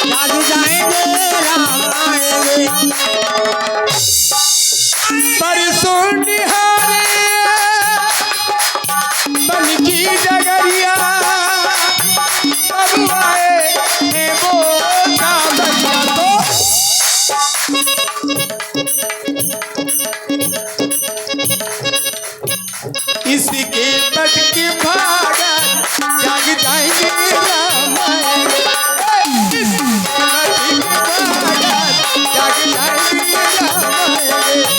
जाग जाएंगे राम आएंगे। परसों निहारे बन की डगरिया अब आए हैं वो कांवरिया। तो इसके तट के भागा जाग जाएंगे राम आएंगे। जाग जाएंगे राम आएंगे।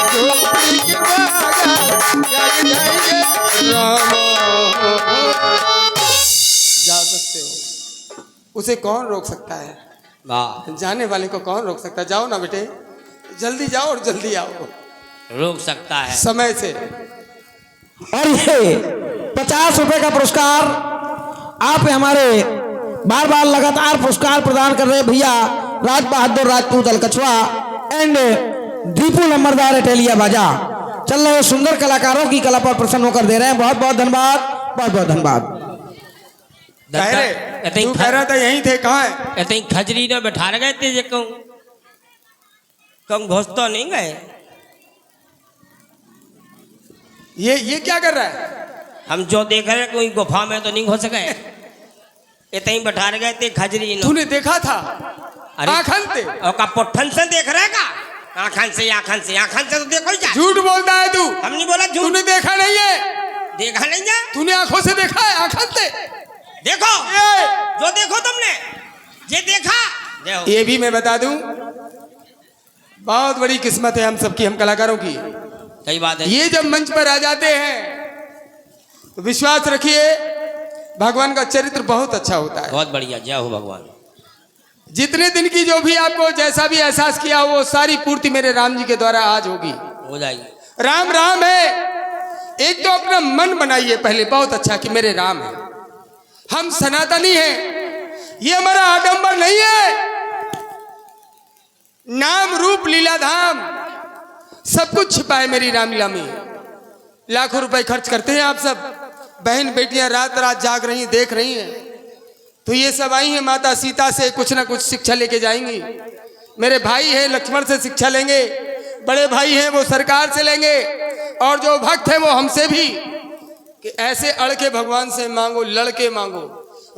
झोपड़ी के भागा जाग जाएंगे राम। जा सकते हो, उसे कौन रोक सकता है? वाह, जाने वाले को कौन रोक सकता है? जाओ ना बेटे, जल्दी जाओ और जल्दी आओ रोक सकता है समय से। और ये 50 रुपए का पुरस्कार आप हमारे बार बार लगातार पुरस्कार प्रदान कर रहे भैया राज बहादुर राजपूत अलकछवा एंड दीपू नंबरदार एटेलिया बाजा चल रहे सुंदर कलाकारों की कला पर प्रसन्न होकर दे रहे हैं। बहुत बहुत धन्यवाद, बहुत बहुत धन्यवाद। कह रहे तू कह रहा था यहीं थे, कहाँ है? ऐसे ही खजरी ने बैठा गए थे जे कहूँ घोष तो नहीं गए। ये क्या कर रहा है? हम जो देख रहे कोई गुफा में तो नहीं घुस गए, इतने ही बैठा गए थे खजरी ने। तूने देखा था? आँखन से और का पुट्ठन से देख रहे का? आँखन से तो देखो ही जा। झूठ बोलता है तू। हम नहीं बोला झूठ। तूने देखा नहीं है? देखा नहीं जा? तूने आंखों से देखा है? आँखन से देखो, जो देखो तुमने ये देखा। ये भी मैं बता दूं, बहुत बड़ी किस्मत है हम सबकी, हम कलाकारों की। सही बात है। ये जब मंच पर आ जाते हैं तो विश्वास रखिए भगवान का चरित्र बहुत अच्छा होता है। बहुत बढ़िया, जय हो भगवान। जितने दिन की जो भी आपको जैसा भी एहसास किया वो सारी पूर्ति मेरे राम जी के द्वारा आज होगी, हो जाएगी। राम राम है। एक तो अपना मन बनाइए पहले बहुत अच्छा कि मेरे राम है, हम सनातनी हैं, ये हमारा आडंबर नहीं है। नाम रूप लीला धाम सब कुछ छिपा है मेरी रामलीला में। लाखों रुपए खर्च करते हैं आप सब, बहन बेटियां रात रात जाग रही हैं, देख रही हैं। तो ये सब आई हैं माता सीता से कुछ ना कुछ शिक्षा लेके जाएंगी। मेरे भाई हैं लक्ष्मण से शिक्षा लेंगे, बड़े भाई हैं वो सरकार से लेंगे, और जो भक्त हैं वो हमसे भी, कि ऐसे अड़के भगवान से मांगो, लड़के मांगो।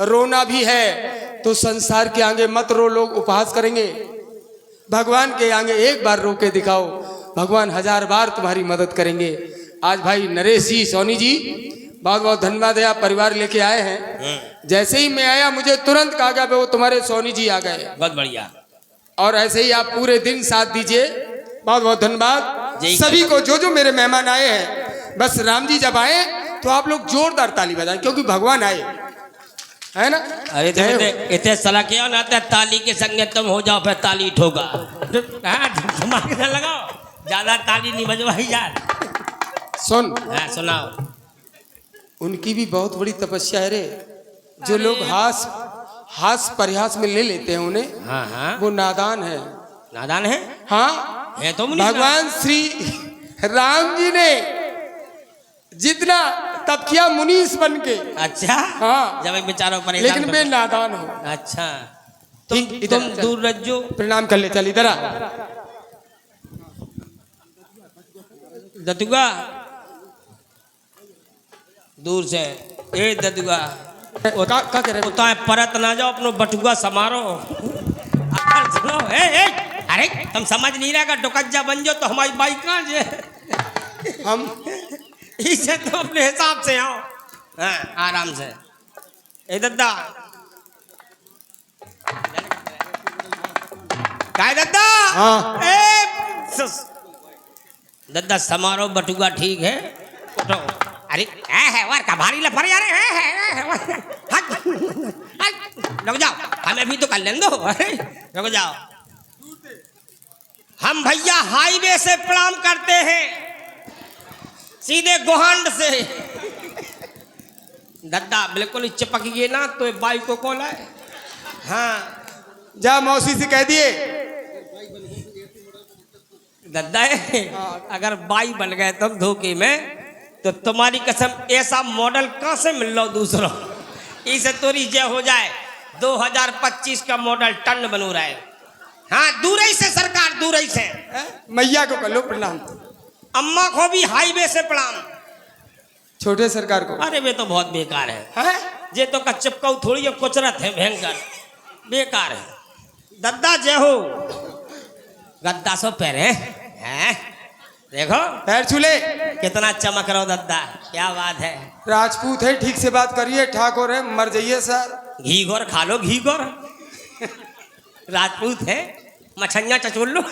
रोना भी है तो संसार के आगे मत रो, लोग उपहास करेंगे। भगवान के आगे एक बार रो के दिखाओ, भगवान 1000 बार तुम्हारी मदद करेंगे। आज भाई नरेश जी, सोनी जी, बहुत बहुत धन्यवाद है, आप परिवार लेके आए हैं। जैसे ही मैं आया मुझे तुरंत कहा गया वो तुम्हारे सोनी जी आ गए। बहुत बढ़िया। और ऐसे ही आप पूरे दिन साथ दीजिए, बहुत बहुत धन्यवाद सभी को। जो जो मेरे मेहमान आए हैं, बस राम जी जब आए तो आप लोग जोरदार ताली बजाएं क्योंकि भगवान आए, है ना? अरे इतने सलाह किया ना, ताली के संगे तुम हो जाओ फिर ताली ठोका। लगाओ, ज्यादा ताली नहीं बजवाई यार। सुन, सुनाओ। उनकी भी बहुत बड़ी तपस्या है रे। जो लोग हास परिहास में ले लेते हैं उन्हें, हाँ हाँ, वो नादान है। नादान है? हाँ है तो भगवान श्री राम जी ने जितना तब किया मुनीस बन के। अच्छा, हाँ, जब बेचारों पर, लेकिन वे नादान हो। अच्छा, तुम दूर रज्जो। प्रणाम कर ले, चल इधर आ। दतुआ दूर से, ए दतुआ का कह रहे? परत ना जाओ, अपनो बटुआ समारो। सुनो, अरे तुम समझ नहीं रहा, डुकज्जा बन जाओ तो हमारी बाइक कहाँ जे। हम इसे तो अपने हिसाब से आओ, हाँ, आराम से। ए दद्दा, काय दद्दा? हाँ। दद्दा समारोह बटुआ ठीक है, उठो। अरे है वार का भारी लफर यार, रुक जाओ, हमें भी तो कर लेने दो। अरे रुक जाओ, हम भैया हाईवे से प्रणाम करते हैं, सीधे गोहांड से। दद्दा बिल्कुल चिपक गए ना तो बाई को कॉल है। हाँ, जा मौसी से कह दिए। दद्दा अगर बाई बन गए तुम धोखे में तो तुम्हारी कसम ऐसा मॉडल कहाँ से मिल लो दूसरा, इसे तोरी जय हो जाए। 2025 का मॉडल टन बनू रहा है। हाँ, दूर ही से सरकार, दूर ही से। मैया को कर लो प्रणाम, अम्मा को भी हाईवे से प्रणाम। छोटे सरकार को। अरे वे तो बहुत बेकार है। हैं? जे तो का चिपकाऊ थोड़ी है, कुचरत है, भयंकर बेकार है। दद्दा जय हो। गद्दा सो पैरे हैं, देखो पैर छूले। कितना चमक रहा हो दद्दा, क्या बात है। राजपूत है, ठीक से बात करिए। ठाकुर है, मर जाइए सर। घी गोर खा लो, घी गोर। राजपूत है, मछलियाँ चचोल लो।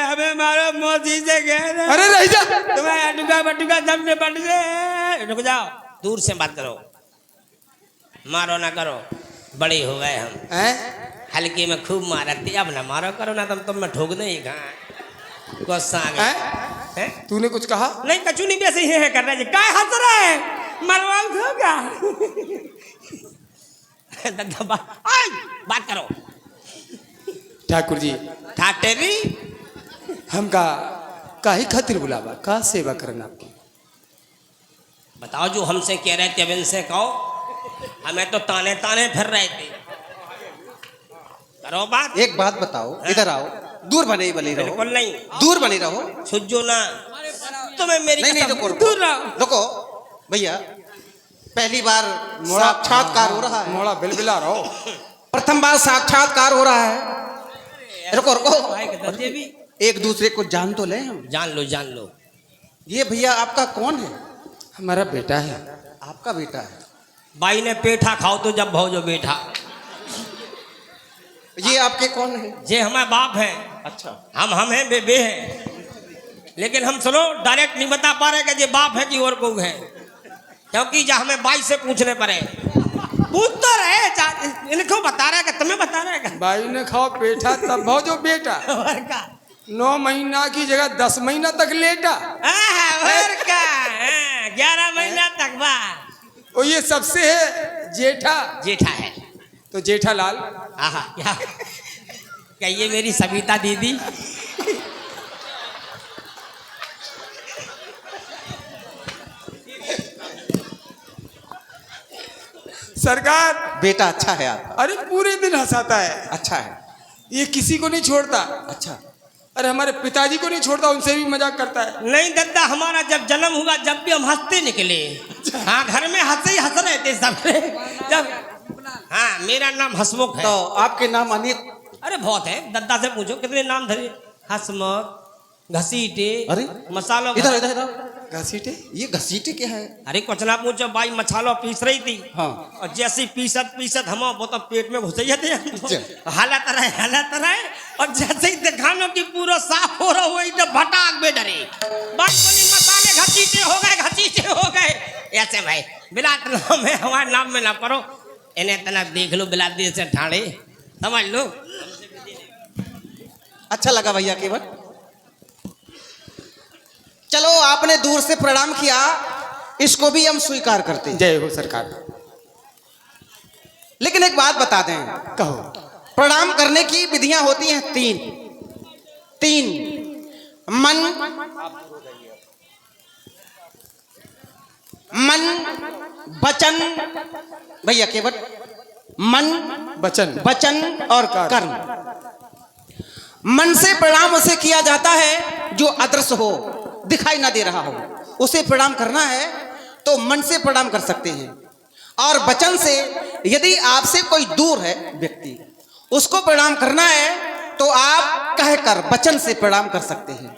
हमें मारो मोदी से कह। अरे रह जा। तुम्हें अटुका बटुका दम ने पट से। रुक जाओ, दूर से बात करो, मारो ना करो, बड़े हो गए हम। हैं? हल्के में खूब मारती, अब ना मारो करो ना, तुम में ठोक नहीं कहाँ गुस्सा आ गया है? तूने कुछ कहा? नहीं, कचू नहीं, वैसे ही है कर रहे क्या हंस रहे हैं, मरवाओ होगा। बात करो ठाकुर जी। ठाटेरी हम काहे खातिर बुलावा, का सेवा करना आपकी? बताओ, जो हमसे कह रहे थे अब इनसे कहो। हमें तो ताने ताने फिर रहे थे, करो बात। एक बात बताओ, इधर आओ, दूर बने बनी रहो। बिल्कुल नहीं, दूर बनी रहो। सुजो ना, तुम्हें मेरी नहीं कसम, रुको दूर रहो। रुको भैया, पहली बार साक्षात्कार हो रहा है। मोड़ा बिलबिला रहो। प्रथम बार साक्षात्कार हो रहा है। रुको रुको, भाई के दर्जे भी एक दूसरे को जान तो ले हम। जान लो, जान लो। ये भैया आपका कौन है? हमारा बेटा है। आपका बेटा है? बाई ने पेठा खाओ तो जब भाव जो बेटा। ये आपके कौन है? जे हमारे बाप है। अच्छा, हम हैं, बे हैं, लेकिन हम सुनो डायरेक्ट नहीं बता पा रहे कि ये बाप है कि और कोई है, क्योंकि जब हमें बाई से पूछने पड़े। पूछ तो रहे, इनको बता रहे कि तुम्हें बता रहे का। भाई ने खाओ पेठा तब भाव जो बेटा। और का 9 महीना की जगह 10 महीना तक लेटा। और का 11 महीना तक बा। और ये सबसे है जेठा। जेठा है तो जेठालाल। आहा, क्या ये मेरी सविता दीदी? सरकार। बेटा अच्छा है आपका? अरे पूरे दिन हंसाता है, अच्छा है। ये किसी को नहीं छोड़ता। अच्छा, अरे हमारे पिताजी को नहीं छोड़ता, उनसे भी मजाक करता है। नहीं दद्दा, हमारा जब जन्म हुआ जब भी हम हंसते निकले। हाँ, घर में हंसे ही हंस रहे थे सब जब। हाँ, मेरा नाम हसमुख है। तो आपके नाम अनित? अरे बहुत है, दद्दा से पूछो कितने नाम धरे। हसमुख, घसीटे, अरे मसालो। इधर इधर इधर। घसीटे? ये घसीटे क्या है? अरे कुछ ना पूछो, बाई मसालो पीस रही थी। हाँ। और जैसी पीसत हम वो तो पेट में घुस थे। हालत रहे। और जैसे ही दिखानो कि पूरा साफ हो रहा वही तो भटाक में डरे। बाई बोली मसाले घसीटे हो गए। ऐसे भाई बिलात नाम है, हमारे नाम में ना पढ़ो। इन्हें तना देख लो, बिलात दी से ठाणे समझ लो। अच्छा लगा भैया केवल। चलो, आपने दूर से प्रणाम किया, इसको भी हम स्वीकार करते हैं। जय हो सरकार। लेकिन एक बात बता दें, कहो। प्रणाम करने की विधियां होती हैं तीन। मन, वचन, भैया केवल मन, वचन और कर्म। मन से प्रणाम उसे किया जाता है जो अदृश्य हो, दिखाई ना दे रहा हो, उसे प्रणाम करना है तो मन से प्रणाम कर सकते हैं। और वचन से, यदि आपसे कोई दूर है व्यक्ति, उसको प्रणाम करना है तो आप कहकर वचन से प्रणाम कर सकते हैं।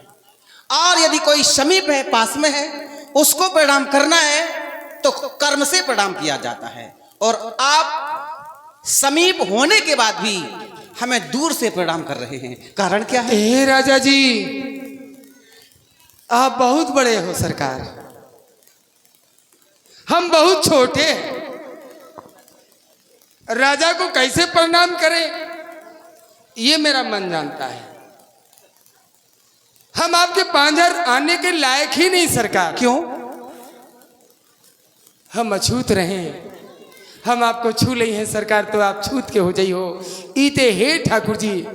और यदि कोई समीप है, पास में है, उसको प्रणाम करना है तो कर्म से प्रणाम किया जाता है। और आप समीप होने के बाद भी हमें दूर से प्रणाम कर रहे हैं, कारण क्या है? ए राजा जी, आप बहुत बड़े हो सरकार, हम बहुत छोटे हैं। राजा को कैसे प्रणाम करें ये मेरा मन जानता है। हम आपके पांजर आने के लायक ही नहीं सरकार। क्यों? हम अछूत रहे, हम आपको छू ली हैं सरकार, तो आप छूत के हो जाई हो। इते हे ठाकुर जी,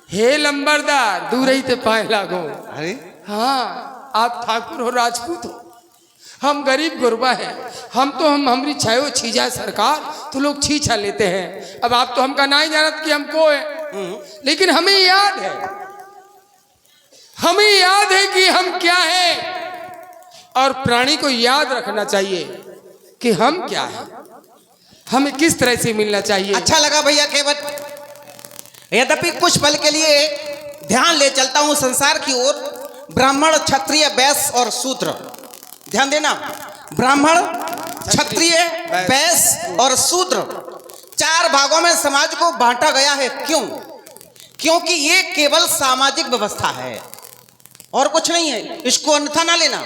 हे लंबरदार, दूर ही ते पाए लागो। अरे हाँ, आप ठाकुर हो, राजपूत हो, हम गरीब गुरबा हैं। हम हमारी छायो छीजा सरकार तो लोग छीछा लेते हैं। अब आप तो हमका नहीं जानत कि हमको है, लेकिन हमें याद है कि हम क्या हैं। और प्राणी को याद रखना चाहिए कि हम क्या हैं, हमें किस तरह से मिलना चाहिए। अच्छा लगा भैया केवट। यद्यपि कुछ पल के लिए ध्यान ले चलता हूं संसार की ओर। ब्राह्मण, क्षत्रिय, वैश्य और शूद्र, ध्यान देना, ब्राह्मण, क्षत्रिय, वैश्य और शूद्र 4 भागों में समाज को बांटा गया है। क्यों? क्योंकि ये केवल सामाजिक व्यवस्था है और कुछ नहीं है, इसको अन्यथा ना लेना।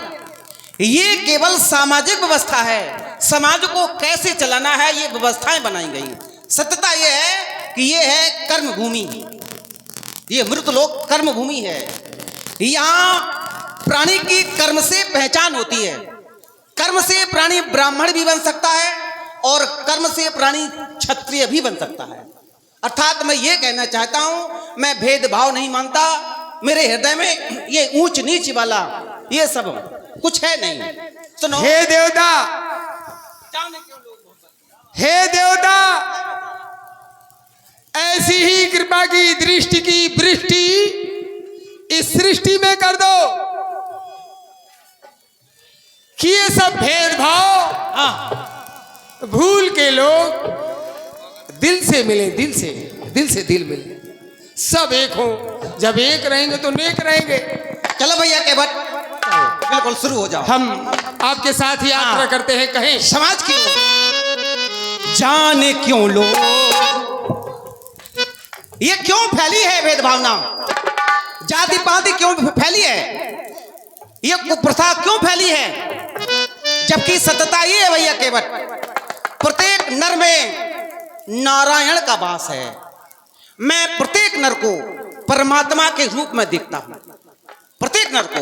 ये केवल सामाजिक व्यवस्था है। समाज को कैसे चलाना है ये व्यवस्थाएं बनाई गई। सत्यता ये है कि ये है कर्म भूमि, ये मृतलोक कर्म भूमि है। यहाँ प्राणी की कर्म से पहचान होती है। कर्म से प्राणी ब्राह्मण भी बन सकता है और कर्म से प्राणी क्षत्रिय भी बन सकता है। अर्थात मैं ये कहना चाहता हूं, मैं भेदभाव नहीं मानता। मेरे हृदय में ये ऊंच नीच वाला ये सब कुछ है नहीं। सुनो, हे देवता, हे देवता, ऐसी ही कृपा की दृष्टि की वृष्टि इस सृष्टि में कर दो कि ये सब भेदभाव भूल के लोग दिल से मिले, दिल से दिल मिले, सब एक हो। जब एक रहेंगे तो नेक रहेंगे। चलो भैया के बट बिल्कुल शुरू हो जाओ। हम आपके साथ यात्रा करते हैं कहीं समाज की ओर। जाने क्यों लोग ये क्यों फैली है भेदभावना, जाति पाति क्यों फैली है, ये कुप्रथा क्यों फैली है। जबकि सत्यता ये है भैया केवट, प्रत्येक नर में नारायण का वास है। मैं प्रत्येक नर को परमात्मा के रूप में देखता हूं, प्रत्येक नर को।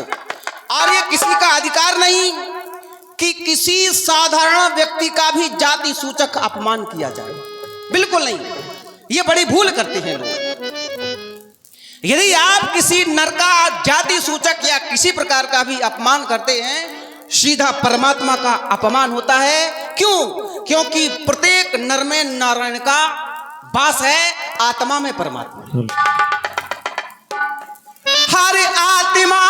और ये किसी का अधिकार नहीं कि किसी साधारण व्यक्ति का भी जाति सूचक अपमान किया जाए, बिल्कुल नहीं। ये बड़ी भूल करते हैं लोग। यदि आप किसी नर का जाति सूचक या किसी प्रकार का भी अपमान करते हैं, सीधा परमात्मा का अपमान होता है। क्यों? क्योंकि प्रत्येक नर में नारायण का वास है, आत्मा में परमात्मा। हर आत्मा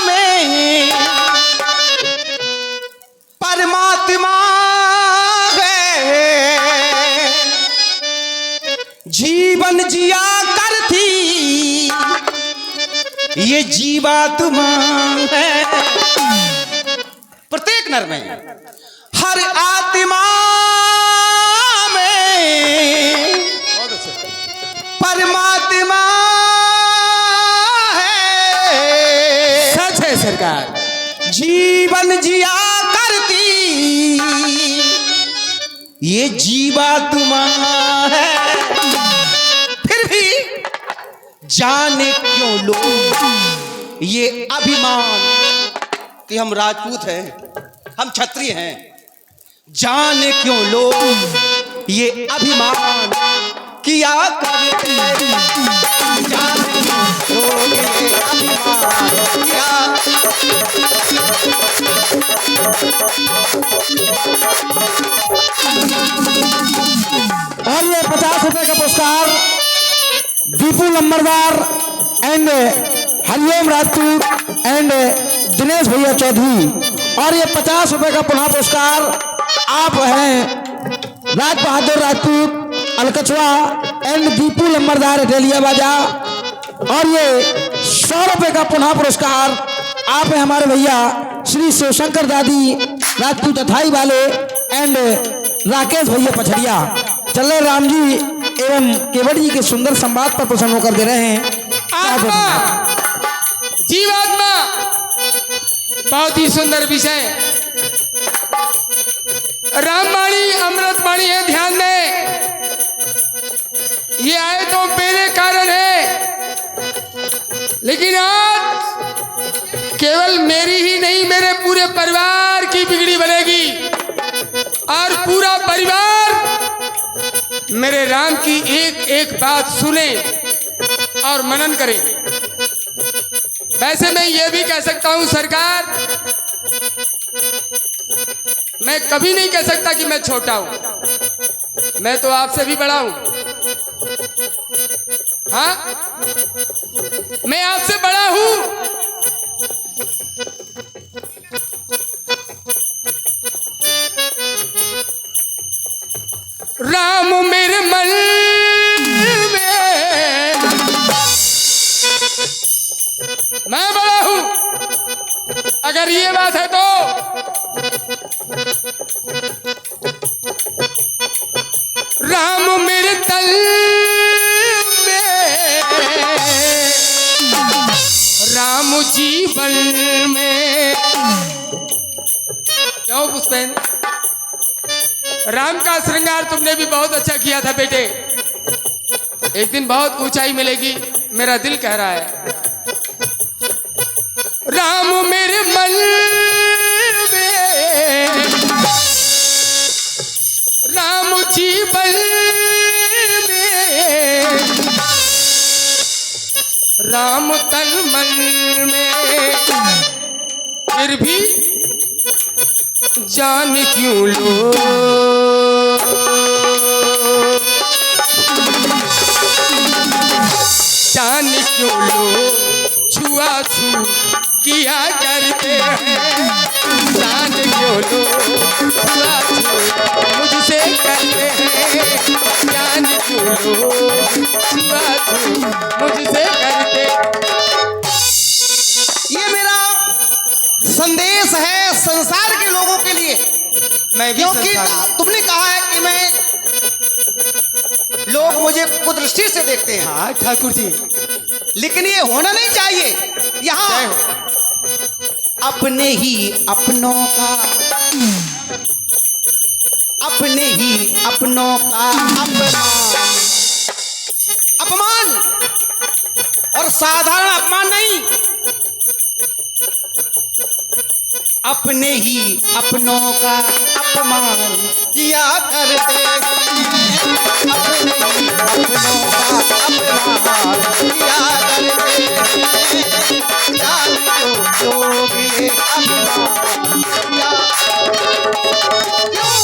में परमात्मा है, जीवन जिया करती ये जीवात्मा है। प्रत्येक नर में, हर आत्मा में परमात्मा है। सच है सरकार। जीवन जिया करती ये जीवात्मा है। फिर भी जाने क्यों लोग ये अभिमान कि हम राजपूत हैं, हम क्षत्रिय हैं, जाने क्यों लोग ये अभिमान किया करते हैं। जाने क्यों लोग ये अभिमान किया। और ये 50 रुपए का पुरस्कार दीपू लंबरदार एंड हरिओम राजपूत एंड दिनेश भैया चौधरी। और ये 50 रुपए का पुनः पुरस्कार आप हैं राज बहादुर राजपूत अलकचवा एंड दीपू लंबरदार रेलिया बाजा। और ये 100 रुपए का पुनः पुरस्कार आप हैं हमारे भैया श्री शिवशंकर दादी राजपूत अथाई वाले एंड राकेश भैया पछड़िया। चले राम जी एवं केवट जी के सुंदर संवाद पर प्रसन्न होकर दे रहे हैं। आत्मा, जीवात्मा, बहुत ही सुंदर विषय। रामवाणी अमृतवाणी है, ध्यान दें। ये आए तो मेरे कारण है, लेकिन आज केवल मेरी ही नहीं, मेरे पूरे परिवार की बिगड़ी बनेगी। और पूरा परिवार मेरे राम की एक एक बात सुने और मनन करें। वैसे मैं ये भी कह सकता हूँ सरकार, मैं कभी नहीं कह सकता कि मैं छोटा हूं, मैं तो आपसे भी बड़ा हूं। हाँ, मैं आपसे बड़ा हूं। राम मेरे मन में मैं बड़ा हूं, अगर ये बात है तो राम मेरे तल में, राम जीवन में। क्यों पुष्पेन, राम का श्रृंगार तुमने भी बहुत अच्छा किया था बेटे। एक दिन बहुत ऊंचाई मिलेगी, मेरा दिल कह रहा है। राम मेरे मन में, राम जीवन में, राम तन मन में। फिर भी जान क्यों लो, जान क्यों लो, छुआ छू किया करते हैं। जान क्यों लो, छुआ छू मुझसे करते हैं। जान क्यों लो, छुआ छू मुझसे करते। ये मेरा संदेश है संसार के लोगों के लिए। मैं भी क्योंकि तुमने कहा है कि मैं, लोग मुझे कुदृष्टि से देखते हैं। हाँ ठाकुर जी, लेकिन ये होना नहीं चाहिए। यहाँ अपने ही अपनों का, अपने ही अपनों का अपमान, और साधारण अपमान नहीं, अपने ही अपनों का अपमान किया करते हैं। अपने ही अपनों का अपमान किया करते हैं। जान क्यों लोग ये अपमान किया। क्यों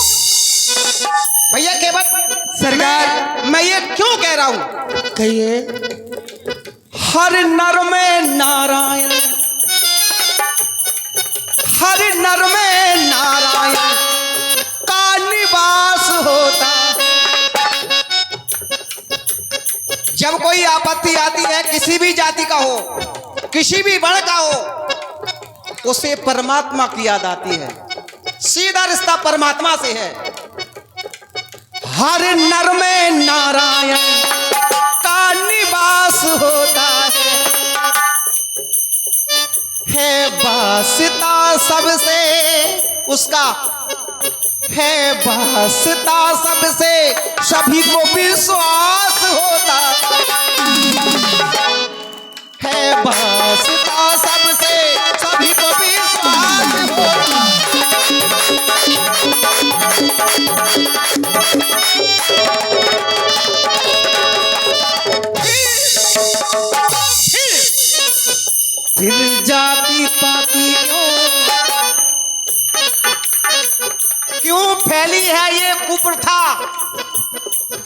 भैया केवट सरकार, मैं ये क्यों कह रहा हूं? कहिए। हर नर में नारायण, हर नर में नारायण का निवास होता है। जब कोई आपत्ति आती है, किसी भी जाति का हो, किसी भी वर्ण का हो, उसे परमात्मा की याद आती है। सीधा रिश्ता परमात्मा से है। हर नर में नारायण का निवास होता है वास्ता सबसे उसका, है वास्ता सबसे, सभी को विश्वास होता है। वास्ता सबसे, सभी को विश्वास होता। फिर जाति पाति क्यों फैली है ये कुप्रथा,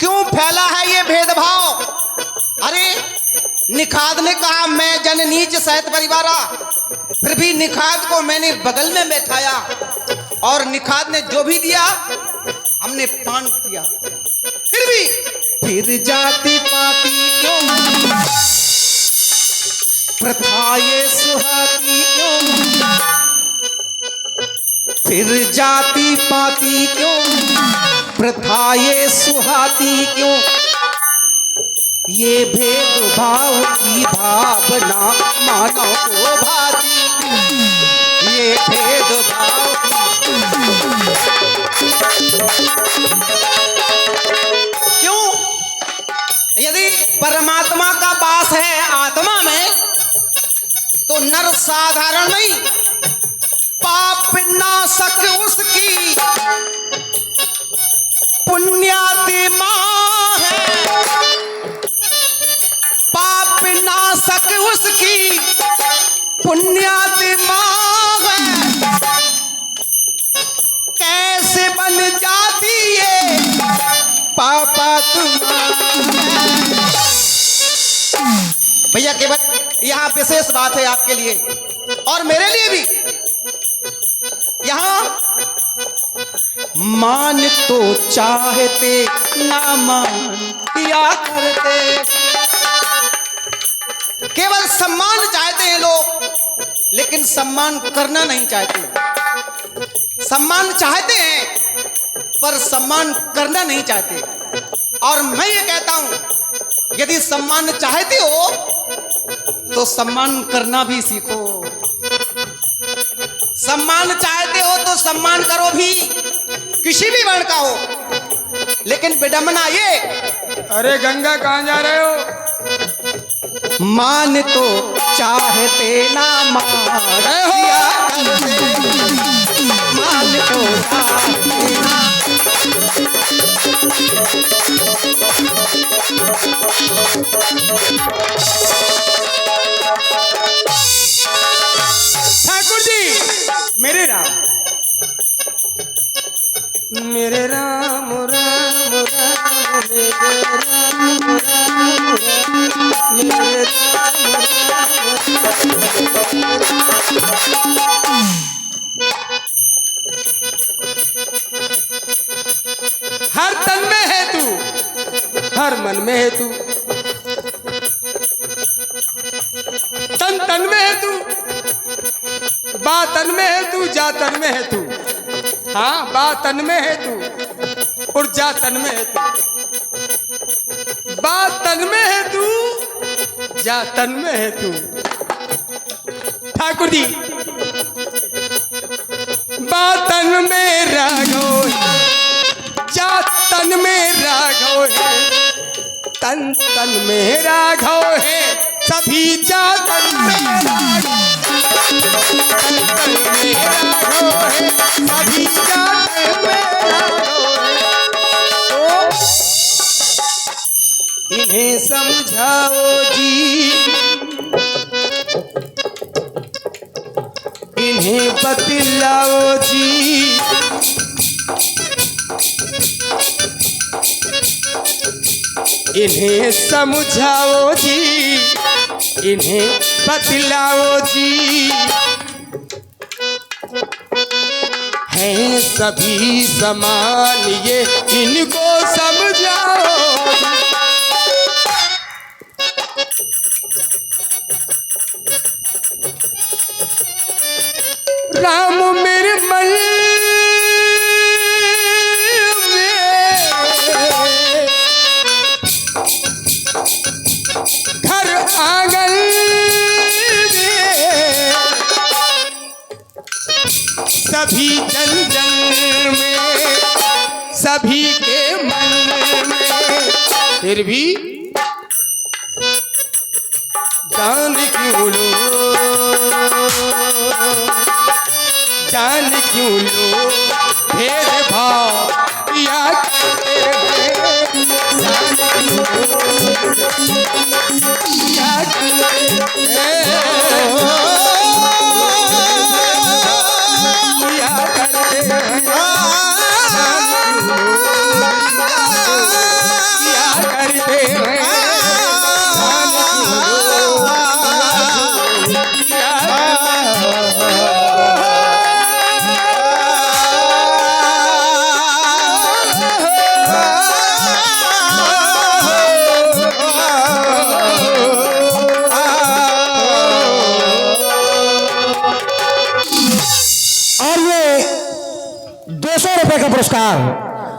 क्यों फैला है ये भेदभाव? अरे निखाद ने कहा मैं जन नीच सहित परिवारा, फिर भी निखाद को मैंने बगल में बैठाया और निखाद ने जो भी दिया हमने पान किया। फिर जाति पाति क्यों, प्रथा ये सुहाती क्यों, फिर जाति पाति क्यों, प्रथा ये सुहाती क्यों? ये भेदभाव की भावना मानव को भाती, ये भेदभाव क्यों? यदि परमात्मा का वास है आत्मा में, तो नर साधारण नहीं, पाप नाशक उसकी पुण्यात्मा है। पाप नाशक उसकी पुण्यात्मा है कैसे बन जाती है पापा तुम्हारा। भैया केवट यहाँ विशेष बात है आपके लिए और मेरे लिए भी। यहाँ मान तो चाहते ना मान किया करते, केवल सम्मान चाहते हैं लोग लेकिन सम्मान करना नहीं चाहते। सम्मान चाहते हैं पर सम्मान करना नहीं चाहते। और मैं ये कहता हूं यदि सम्मान चाहते हो तो सम्मान करना भी सीखो। सम्मान चाहते हो तो सम्मान करो भी, किसी भी वर्ण का हो। लेकिन विडंबना ये, अरे गंगा कहाँ जा रहे हो? मान तो चाहते ना मान किया करते, मान तो चाहते ना। ठाकुर जी, मेरे राम मेरे राम राम राम मेरे राम राम राम मेरे हर तन में है तू, हर मन में है तू, तन तन में है तू, बा तन में है तू, जा तन में है तू। हाँ, बा तन में है तू और जा तन में है तू। बा तन में है तू, जा तन में है तू। ठाकुर जी, बा तन में राघव जा तन में राघव है, तन तन में राघव है, सभी जा तन में राघव, तन तन में राघव है, सभी जा तन में राघव है। तो इन्हें समझाओ जी, इन्हें बतलाओ जी, इन्हें समझाओ जी, इन्हें बतलाओ जी। हैं सभी समान ये इनको समझाओ। राम मेरे मन घर आंगन में सभी जन जन में सभी के मन में, फिर भी जान क्यों लो, जान क्यों लो भेदभाव किया करते हैं, जान क्यों लो किया करते हैं, किया करते हैं, जान क्यों लो किया करते हैं, जान क्यों लो किया करते हैं। और ये 200 रुपए का पुरस्कार